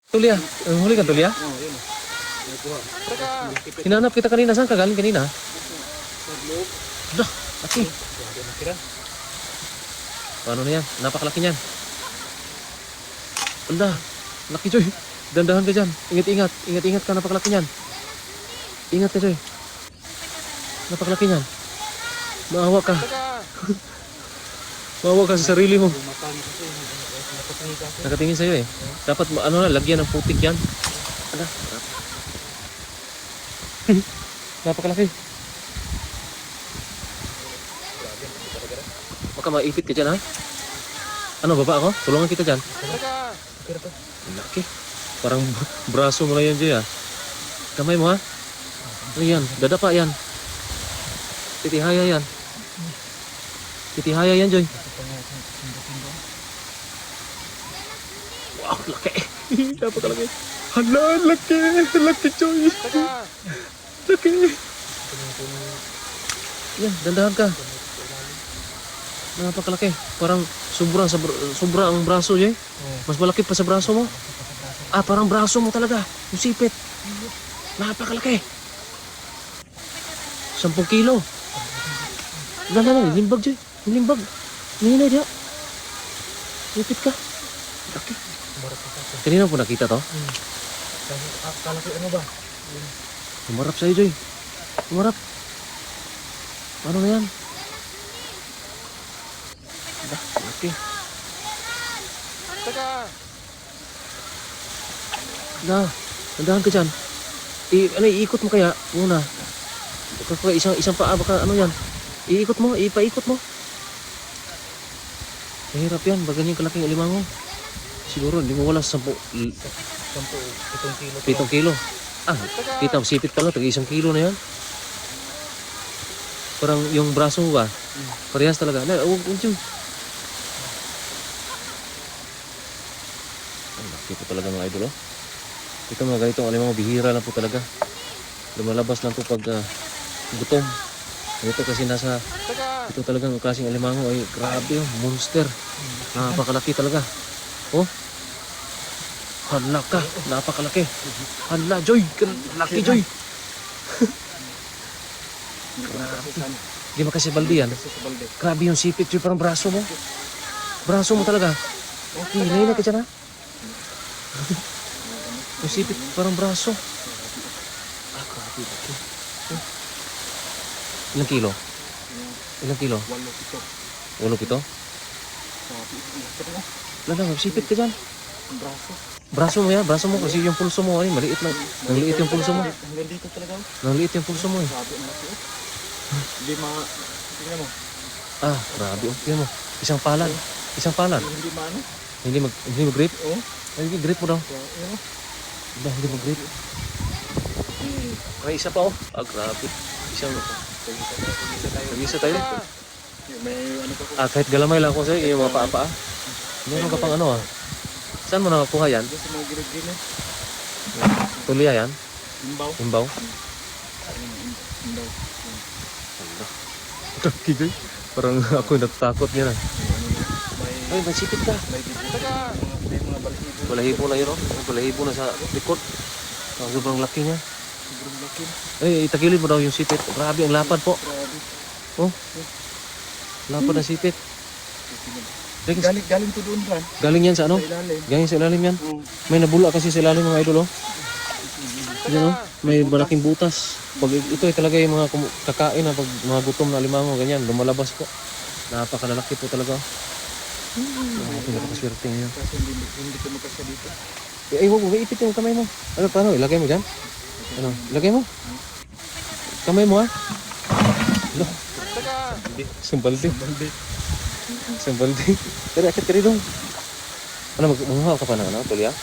Tulya, huli ka Tulya? Oo, yun. Nakuha. Hinanap kita kanina, saan ka galing kanina? Sa loob. Dah, laki. Grabe ang tira. Paano na yan? Napakalaki niyan. Anda, laki Joy. Dandahan ka dyan. Ingat-ingat. Ingat-ingat ka, napakalaki niyan. Ingat ka Joy. Napakalaki niyan. Maawa ka. Maawa ka sa sarili mo. Matang kasi. Nakatingin ka. Nakatingin sa'yo eh. Dapat ano na, lagyan ng putik yan. Ala, napakalaki. Baka maipit ka dyan ha? Ano, baba ako? Tulungan kita dyan. Laki. Parang braso mo na yan Jay ha. Kamay mo ha? Ayan, dadapa yan. Titihaya yan. Titihaya yan Joy. Wow, laki. Napakalaki. Hala, laki. Laki Joy. Laki. Yan, dandahan ka. Napakalaki. Parang sobra ang braso Joy. Mas malaki pa sa braso mo. Ah, parang braso mo talaga. Yung sipit. Napakalaki. 10 kilo. Lala, limbag Joy. Limbag. Ngayon na diya. Lipit ka. Laki. Kanina po nakita to? Akala ko ano ba? Umarap sa'yo Joy. Umarap. Ano na yan? Laki. Na, tandahan ka dyan. Iikot mo kaya muna. Baka isang paa, baka ano yan. Iikot mo, ipaikot mo. Mahirap yan, baga yung kalaking alimango. Siguro, hindi mo wala 7 kilo. kilo. Ah, kita, sipit pa lang, tag 1 kilo na yan. Parang yung braso mo ba? Parehas talaga. Na, huwag yun. Ang laki po talaga mga idol, oh. Ito mga ganitong alimango, bihira lang po talaga. Lumalabas lang po pag gutom. Ito kasi ito talagang klaseng alimango ay grabe oh, monster. Napakalaki talaga. Oh. Hala ka, napakalaki. Hala Joy, laki Joy. Di ba kasi baldi yan? Grabe yung sipit Joy, parang braso mo. Braso mo talaga. Hinay na ka dyan ha. Yung sipit, parang braso. Ah, grabe, laki. Ilang kilo? Ilang kilo? 8, 7. Lala, magsipit ka dyan. Braso mo yan, braso mo kasi yung pulso mo ay maliit lang. Nangliit yung pulso mo. Hanggang dito talaga. Nangliit yung pulso mo eh. Grabe ang laki. Hindi tingnan mo. Ah, grabe. Okay mo. Isang palad. Isang palad. Hindi maano. Hindi mag-grip? Oo. Ay, grip mo daw. Ano? Diba, hindi mag-grip. May isa pa oh. Ah, grabe. Isang... Mag-isa tayo. May ano pa po. Ah, kahit galamay lang ako sa'yo, yung mga paa-paa. Meron ka pang ano ah. Saan mo nakakuha yan? Sa mga gilid-gilid. Tulya yan? Imbaw. Imbaw? Imbaw. Kigoy. Parang ako natatakot niya na. Ay, may sipit ka. May mga balahibo. Balahibo na yun oh. Balahibo na sa likod. Ang sobrang laki niya. Sobrang laki. Ay, itagilid mo daw yung sipit. Grabe, ang lapad po. Grabe. Oh. Lapad na sipit. Galing to doon Ran. Galing yan sa ano? Sa ilalim. Galing sa ilalim yan. Oo. May nabula kasi sa ilalim mga idol oh. Yan oh. May malaking butas. Pag ito ay talaga yung mga kakain na pag mga gutom na alimango ganyan, lumalabas po. Napakalalaki po talaga. Napakaswerte ngayon. Kasi hindi ko makasya dito. Ay, huwag mo, ipit yung kamay mo. Ano, paano? Ilagay mo dyan? Ano, ilagay mo? Kamay mo ha? Ano? Isang balde. Isang balde. Pero akit ka rin doon. Ano, magmuha ka pa na, ano, Tulya?